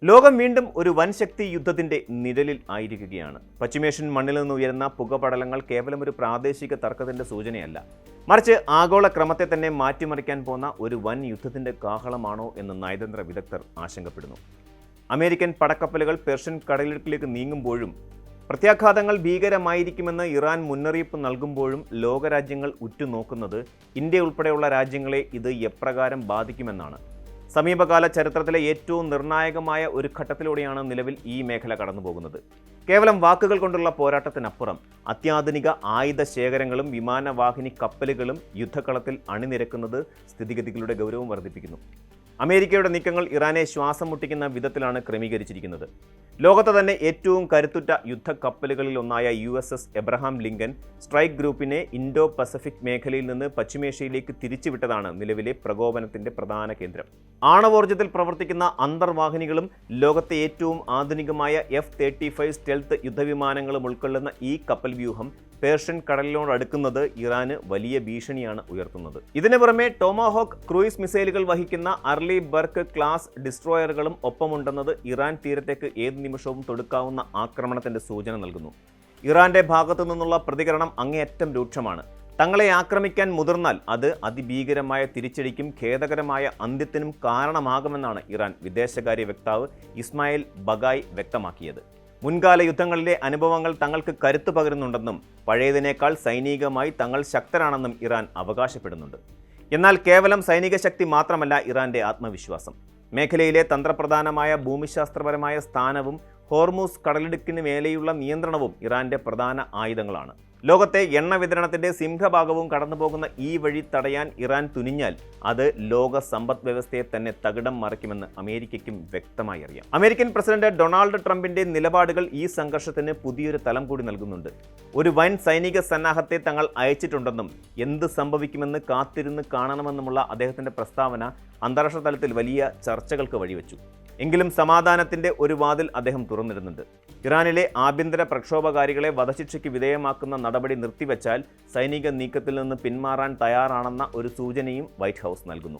ലോകം വീണ്ടും ഒരു വൻ ശക്തി യുദ്ധത്തിന്റെ നിഴലിൽ ആയിരിക്കുകയാണ്. പശ്ചിമേഷ്യൻ മണ്ണിൽ നിന്ന് ഉയരുന്ന പുകപടലങ്ങൾ കേവലം ഒരു പ്രാദേശിക തർക്കത്തിന്റെ സൂചനയല്ല, മറിച്ച് ആഗോള ക്രമത്തെ തന്നെ മാറ്റിമറിക്കാൻ പോകുന്ന ഒരു വൻ യുദ്ധത്തിന്റെ കാഹളമാണോ എന്ന് നയതന്ത്ര വിദഗ്ധർ ആശങ്കപ്പെടുന്നു. അമേരിക്കൻ പടക്കപ്പലുകൾ പേർഷ്യൻ കടലിടുക്കിലേക്ക് നീങ്ങുമ്പോഴും പ്രത്യാഘാതങ്ങൾ ഭീകരമായിരിക്കുമെന്ന് ഇറാൻ മുന്നറിയിപ്പ് നൽകുമ്പോഴും ലോകരാജ്യങ്ങൾ ഉറ്റുനോക്കുന്നത് ഇന്ത്യ ഉൾപ്പെടെയുള്ള രാജ്യങ്ങളെ ഇത് എപ്രകാരം ബാധിക്കുമെന്നാണ്. സമീപകാല ചരിത്രത്തിലെ ഏറ്റവും നിർണായകമായ ഒരു ഘട്ടത്തിലൂടെയാണ് നിലവിൽ ഈ മേഖല കടന്നുപോകുന്നത്. കേവലം വാക്കുകൾ കൊണ്ടുള്ള പോരാട്ടത്തിനപ്പുറം അത്യാധുനിക ആയുധ ശേഖരങ്ങളും വിമാനവാഹിനി കപ്പലുകളും യുദ്ധക്കളത്തിൽ അണിനിരക്കുന്നത് സ്ഥിതിഗതികളുടെ ഗൗരവം വർദ്ധിപ്പിക്കുന്നു. അമേരിക്കയുടെ നീക്കങ്ങൾ ഇറാനെ ശ്വാസം മുട്ടിക്കുന്ന വിധത്തിലാണ് ക്രമീകരിച്ചിരിക്കുന്നത്. ലോകത്തെ തന്നെ ഏറ്റവും കരുത്തുറ്റ യുദ്ധക്കപ്പലുകളിൽ ഒന്നായ USS എബ്രഹാം ലിങ്കൻ സ്ട്രൈക്ക് ഗ്രൂപ്പിനെ ഇൻഡോ പസഫിക് മേഖലയിൽ നിന്ന് പശ്ചിമേഷ്യയിലേക്ക് തിരിച്ചുവിട്ടതാണ് നിലവിലെ പ്രകോപനത്തിന്റെ പ്രധാന കേന്ദ്രം. ആണവോർജ്ജത്തിൽ പ്രവർത്തിക്കുന്ന അന്തർവാഹിനികളും ലോകത്തെ ഏറ്റവും ആധുനികമായ F-35 സ്റ്റെൽത്ത് യുദ്ധവിമാനങ്ങളും ഉൾക്കൊള്ളുന്ന ഈ കപ്പൽ വ്യൂഹം പേർഷ്യൻ കടലിനോടടുക്കുന്നത് ഇറാന് വലിയ ഭീഷണിയാണ് ഉയർത്തുന്നത്. ഇതിനു പുറമെ ടോമാഹോക്ക് ക്രൂയിസ് മിസൈലുകൾ വഹിക്കുന്ന അർലി ബർക്ക് ക്ലാസ് ഡിസ്ട്രോയറുകളും ഒപ്പമുണ്ടെന്നത് ഇറാൻ തീരത്തേക്ക് ഏത് നിമിഷവും തൊടുക്കാവുന്ന ആക്രമണത്തിന്റെ സൂചന നൽകുന്നു. ഇറാന്റെ ഭാഗത്തു നിന്നുള്ള പ്രതികരണം അങ്ങേയറ്റം രൂക്ഷമാണ്. തങ്ങളെ ആക്രമിക്കാൻ മുതിർന്നാൽ അത് അതിഭീകരമായ തിരിച്ചടിക്കും ഖേദകരമായ അന്ത്യത്തിനും കാരണമാകുമെന്നാണ് ഇറാൻ വിദേശകാര്യ വക്താവ് ഇസ്മായിൽ ബഗായ് വ്യക്തമാക്കിയത്. മുൻകാല യുദ്ധങ്ങളിലെ അനുഭവങ്ങൾ തങ്ങൾക്ക് കരുത്തു പകരുന്നുണ്ടെന്നും പഴയതിനേക്കാൾ സൈനികമായി തങ്ങൾ ശക്തരാണെന്നും ഇറാൻ അവകാശപ്പെടുന്നുണ്ട്. എന്നാൽ കേവലം സൈനിക ശക്തി മാത്രമല്ല ഇറാന്റെ ആത്മവിശ്വാസം. മേഖലയിലെ തന്ത്രപ്രധാനമായ ഭൂമിശാസ്ത്രപരമായ സ്ഥാനവും ഹോർമൂസ് കടലിടുക്കിന് മേലെയുള്ള നിയന്ത്രണവും ഇറാന്റെ പ്രധാന ആയുധങ്ങളാണ്. ലോകത്തെ എണ്ണ വിതരണത്തിന്റെ സിംഹഭാഗവും കടന്നുപോകുന്ന ഈ വഴി തടയാൻ ഇറാൻ തുനിഞ്ഞാൽ അത് ലോക സമ്പദ് വ്യവസ്ഥയെ തന്നെ തകിടം മറിക്കുമെന്ന് അമേരിക്കയ്ക്കും വ്യക്തമായി അറിയാം. അമേരിക്കൻ പ്രസിഡന്റ് ഡൊണാൾഡ് ട്രംപിന്റെ നിലപാടുകൾ ഈ സംഘർഷത്തിന് പുതിയൊരു തലം കൂടി നൽകുന്നുണ്ട്. ഒരു വൻ സൈനിക സന്നാഹത്തെ തങ്ങൾ അയച്ചിട്ടുണ്ടെന്നും എന്ത് സംഭവിക്കുമെന്ന് കാത്തിരുന്ന് കാണണമെന്നുമുള്ള അദ്ദേഹത്തിന്റെ പ്രസ്താവന അന്താരാഷ്ട്ര തലത്തിൽ വലിയ ചർച്ചകൾക്ക് വഴിവെച്ചു. എങ്കിലും സമാധാനത്തിന്റെ ഒരു വാതിൽ അദ്ദേഹം തുറന്നിടുന്നുണ്ട്. ഇറാനിലെ ആഭ്യന്തര പ്രക്ഷോഭകാരികളെ വധശിക്ഷയ്ക്ക് വിധേയമാക്കുന്ന നടപടി നിർത്തിവെച്ചാൽ സൈനിക നീക്കത്തിൽ നിന്ന് പിന്മാറാൻ തയ്യാറാണെന്ന ഒരു സൂചനയും വൈറ്റ് ഹൗസ് നൽകുന്നു.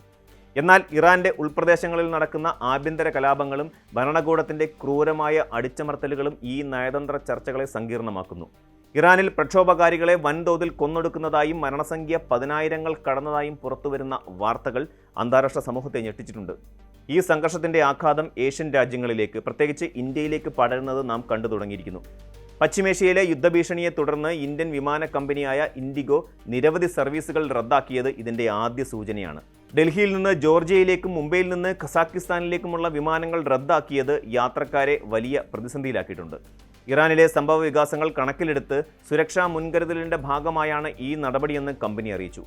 എന്നാൽ ഇറാന്റെ ഉൾപ്രദേശങ്ങളിൽ നടക്കുന്ന ആഭ്യന്തര കലാപങ്ങളും ഭരണകൂടത്തിന്റെ ക്രൂരമായ അടിച്ചമർത്തലുകളും ഈ നയതന്ത്ര ചർച്ചകളെ സങ്കീർണമാക്കുന്നു. ഇറാനിൽ പ്രക്ഷോഭകാരികളെ വൻതോതിൽ കൊന്നൊടുക്കുന്നതായും മരണസംഖ്യ 10,000 കടന്നതായും പുറത്തുവരുന്ന വാർത്തകൾ അന്താരാഷ്ട്ര സമൂഹത്തെ ഞെട്ടിച്ചിട്ടുണ്ട്. ഈ സംഘർഷത്തിന്റെ ആഘാതം ഏഷ്യൻ രാജ്യങ്ങളിലേക്ക്, പ്രത്യേകിച്ച് ഇന്ത്യയിലേക്ക് പടരുന്നത് നാം കണ്ടു തുടങ്ങിയിരിക്കുന്നു. പശ്ചിമേഷ്യയിലെ യുദ്ധഭീഷണിയെ തുടർന്ന് ഇന്ത്യൻ വിമാന കമ്പനിയായ ഇൻഡിഗോ നിരവധി സർവീസുകൾ റദ്ദാക്കിയത് ഇതിന്റെ ആദ്യ സൂചനയാണ്. ഡൽഹിയിൽ നിന്ന് ജോർജിയയിലേക്കും മുംബൈയിൽ നിന്ന് ഖസാക്കിസ്ഥാനിലേക്കുമുള്ള വിമാനങ്ങൾ റദ്ദാക്കിയത് യാത്രക്കാരെ വലിയ പ്രതിസന്ധിയിലാക്കിയിട്ടുണ്ട്. ഇറാനിലെ സംഭവ വികാസങ്ങൾ കണക്കിലെടുത്ത് സുരക്ഷാ മുൻകരുതലിന്റെ ഭാഗമായാണ് ഈ നടപടിയെന്ന് കമ്പനി അറിയിച്ചു.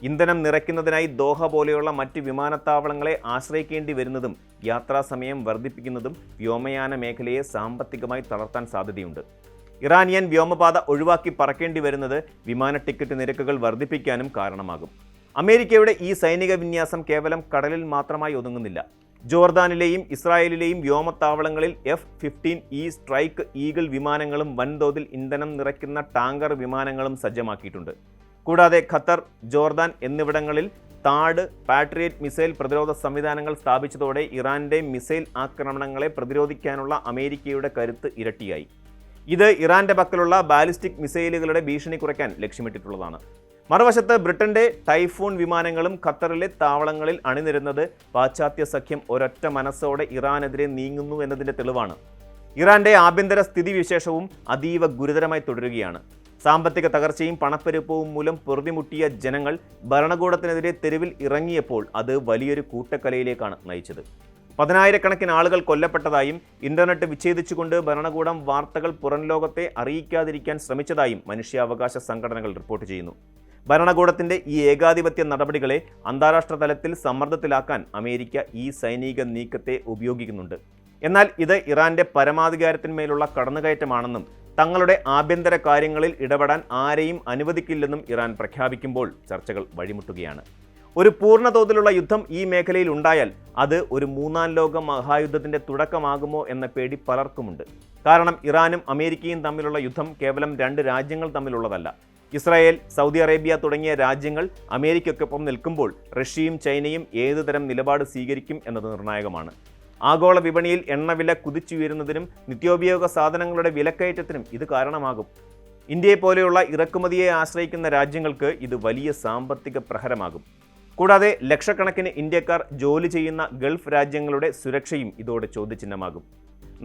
ഇന്ധനം നിറയ്ക്കുന്നതിനായി ദോഹ പോലെയുള്ള മറ്റ് വിമാനത്താവളങ്ങളെ ആശ്രയിക്കേണ്ടി വരുന്നതും യാത്രാസമയം വർദ്ധിപ്പിക്കുന്നതും വ്യോമയാന മേഖലയെ സാമ്പത്തികമായി തളർത്താൻ സാധ്യതയുണ്ട്. ഇറാനിയൻ വ്യോമപാത ഒഴിവാക്കി പറക്കേണ്ടി വരുന്നത് വിമാന ടിക്കറ്റ് നിരക്കുകൾ വർദ്ധിപ്പിക്കാനും കാരണമാകും. അമേരിക്കയുടെ ഈ സൈനിക വിന്യാസം കേവലം കടലിൽ മാത്രമായി ഒതുങ്ങുന്നില്ല. ജോർദാനിലെയും ഇസ്രായേലിലെയും വ്യോമത്താവളങ്ങളിൽ F-15E സ്ട്രൈക്ക് ഈഗിൾ വിമാനങ്ങളും വൻതോതിൽ ഇന്ധനം നിറയ്ക്കുന്ന ടാങ്കർ വിമാനങ്ങളും സജ്ജമാക്കിയിട്ടുണ്ട്. കൂടാതെ ഖത്തർ, ജോർദാൻ എന്നിവിടങ്ങളിൽ താഡ്, പാട്രിയറ്റ് മിസൈൽ പ്രതിരോധ സംവിധാനങ്ങൾ സ്ഥാപിച്ചതോടെ ഇറാന്റെ മിസൈൽ ആക്രമണങ്ങളെ പ്രതിരോധിക്കാനുള്ള അമേരിക്കയുടെ കരുത്ത് ഇരട്ടിയായി. ഇത് ഇറാന്റെ പക്കലുള്ള ബാലിസ്റ്റിക് മിസൈലുകളുടെ ഭീഷണി കുറയ്ക്കാൻ ലക്ഷ്യമിട്ടിട്ടുള്ളതാണ്. മറുവശത്ത് ബ്രിട്ടന്റെ ടൈഫൂൺ വിമാനങ്ങളും ഖത്തറിലെ താവളങ്ങളിൽ അണിനിരുന്നത് പാശ്ചാത്യ സഖ്യം ഒരൊറ്റ മനസ്സോടെ ഇറാനെതിരെ നീങ്ങുന്നു എന്നതിന്റെ തെളിവാണ്. ഇറാന്റെ ആഭ്യന്തര സ്ഥിതിവിശേഷവും അതീവ ഗുരുതരമായി തുടരുകയാണ്. സാമ്പത്തിക തകർച്ചയും പണപ്പെരുപ്പവും മൂലം പൊറുതിമുട്ടിയ ജനങ്ങൾ ഭരണകൂടത്തിനെതിരെ തെരുവിൽ ഇറങ്ങിയപ്പോൾ അത് വലിയൊരു കൂട്ടക്കൊലയിലേക്കാണ് നയിച്ചത്. 10,000 ആളുകൾ കൊല്ലപ്പെട്ടതായും ഇന്റർനെറ്റ് വിച്ഛേദിച്ചുകൊണ്ട് ഭരണകൂടം വാർത്തകൾ പുറം ലോകത്തെ അറിയിക്കാതിരിക്കാൻ ശ്രമിച്ചതായും മനുഷ്യാവകാശ സംഘടനകൾ റിപ്പോർട്ട് ചെയ്യുന്നു. ഭരണകൂടത്തിന്റെ ഈ ഏകാധിപത്യ നടപടികളെ അന്താരാഷ്ട്ര തലത്തിൽ സമ്മർദ്ദത്തിലാക്കാൻ അമേരിക്ക ഈ സൈനിക നീക്കത്തെ ഉപയോഗിക്കുന്നുണ്ട്. എന്നാൽ ഇത് ഇറാന്റെ പരമാധികാരത്തിന്മേലുള്ള കടന്നുകയറ്റമാണെന്നും തങ്ങളുടെ ആഭ്യന്തര കാര്യങ്ങളിൽ ഇടപെടാൻ ആരെയും അനുവദിക്കില്ലെന്നും ഇറാൻ പ്രഖ്യാപിക്കുമ്പോൾ ചർച്ചകൾ വഴിമുട്ടുകയാണ്. ഒരു പൂർണ്ണതോതിലുള്ള യുദ്ധം ഈ മേഖലയിൽ ഉണ്ടായാൽ അത് ഒരു മൂന്നാം ലോക മഹായുദ്ധത്തിന്റെ തുടക്കമാകുമോ എന്ന പേടി പലർക്കുമുണ്ട്. കാരണം ഇറാനും അമേരിക്കയും തമ്മിലുള്ള യുദ്ധം കേവലം 2 രാജ്യങ്ങൾ തമ്മിലുള്ളതല്ല. ഇസ്രായേൽ, സൗദി അറേബ്യ തുടങ്ങിയ രാജ്യങ്ങൾ അമേരിക്കയ്ക്കൊപ്പം നിൽക്കുമ്പോൾ റഷ്യയും ചൈനയും ഏതുതരം നിലപാട് സ്വീകരിക്കും എന്നത് നിർണായകമാണ്. ആഗോള വിപണിയിൽ എണ്ണവില കുതിച്ചുയരുന്നതിനും നിത്യോപയോഗ സാധനങ്ങളുടെ വിലക്കയറ്റത്തിനും ഇത് കാരണമാകും. ഇന്ത്യയെ പോലെയുള്ള ഇറക്കുമതിയെ ആശ്രയിക്കുന്ന രാജ്യങ്ങൾക്ക് ഇത് വലിയ സാമ്പത്തിക പ്രഹരമാകും. കൂടാതെ ലക്ഷക്കണക്കിന് ഇന്ത്യക്കാർ ജോലി ചെയ്യുന്ന ഗൾഫ് രാജ്യങ്ങളുടെ സുരക്ഷയും ഇതോടെ ചോദ്യചിഹ്നമാകും.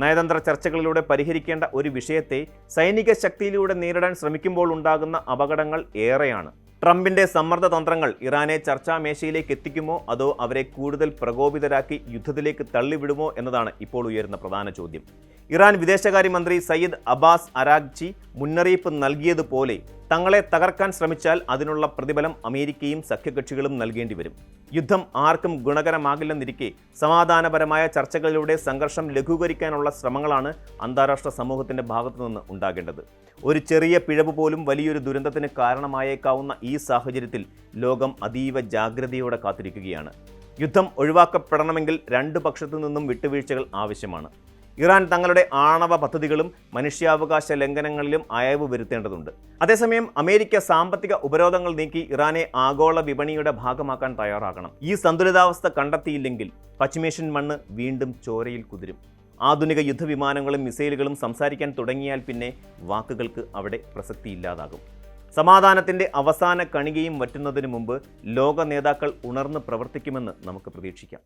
നയതന്ത്ര ചർച്ചകളിലൂടെ പരിഹരിക്കേണ്ട ഒരു വിഷയത്തെ സൈനിക ശക്തിയിലൂടെ നേരിടാൻ ശ്രമിക്കുമ്പോൾ ഉണ്ടാകുന്ന അപകടങ്ങൾ ഏറെയാണ്. ട്രംപിന്റെ സമ്മർദ്ദ തന്ത്രങ്ങൾ ഇറാനെ ചർച്ചാമേശയിലേക്ക് എത്തിക്കുമോ അതോ അവരെ കൂടുതൽ പ്രകോപിതരാക്കി യുദ്ധത്തിലേക്ക് തള്ളിവിടുമോ എന്നതാണ് ഇപ്പോൾ ഉയരുന്ന പ്രധാന ചോദ്യം. ഇറാൻ വിദേശകാര്യമന്ത്രി സയ്യിദ് അബ്ബാസ് അരാഗ്ചി മുന്നറിയിപ്പ് നൽകിയതുപോലെ തങ്ങളെ തകർക്കാൻ ശ്രമിച്ചാൽ അതിനുള്ള പ്രതിഫലം അമേരിക്കയും സഖ്യകക്ഷികളും നൽകേണ്ടി വരും. യുദ്ധം ആർക്കും ഗുണകരമാകില്ലെന്നിരിക്കെ സമാധാനപരമായ ചർച്ചകളിലൂടെ സംഘർഷം ലഘൂകരിക്കാനുള്ള ശ്രമങ്ങളാണ് അന്താരാഷ്ട്ര സമൂഹത്തിന്റെ ഭാഗത്തുനിന്ന് ഉണ്ടാകേണ്ടത്. ഒരു ചെറിയ പിഴവ് പോലും വലിയൊരു ദുരന്തത്തിന് കാരണമായേക്കാവുന്ന ഈ സാഹചര്യത്തിൽ ലോകം അതീവ ജാഗ്രതയോടെ കാത്തിരിക്കുകയാണ്. യുദ്ധം ഒഴിവാക്കപ്പെടണമെങ്കിൽ രണ്ടു പക്ഷത്തു നിന്നും വിട്ടുവീഴ്ചകൾ ആവശ്യമാണ്. ഇറാൻ തങ്ങളുടെ ആണവ പദ്ധതികളും മനുഷ്യാവകാശ ലംഘനങ്ങളിലും അയവ് വരുത്തേണ്ടതുണ്ട്. അതേസമയം അമേരിക്ക സാമ്പത്തിക ഉപരോധങ്ങൾ നീക്കി ഇറാനെ ആഗോള വിപണിയുടെ ഭാഗമാക്കാൻ തയ്യാറാകണം. ഈ സന്തുലിതാവസ്ഥ കണ്ടെത്തിയില്ലെങ്കിൽ പശ്ചിമേഷ്യൻ മണ്ണ് വീണ്ടും ചോരയിൽ കുതിരും. ആധുനിക യുദ്ധവിമാനങ്ങളും മിസൈലുകളും സംസാരിക്കാൻ തുടങ്ങിയാൽ പിന്നെ വാക്കുകൾക്ക് അവിടെ പ്രസക്തിയില്ലാതാകും. സമാധാനത്തിൻ്റെ അവസാന കണികയും വറ്റുന്നതിന് മുമ്പ് ലോക നേതാക്കൾ ഉണർന്ന് പ്രവർത്തിക്കുമെന്ന് നമുക്ക് പ്രതീക്ഷിക്കാം.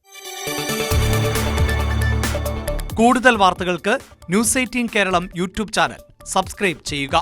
കൂടുതൽ വാർത്തകൾക്ക് news 18 Keralam YouTube channel subscribe ചെയ്യുക.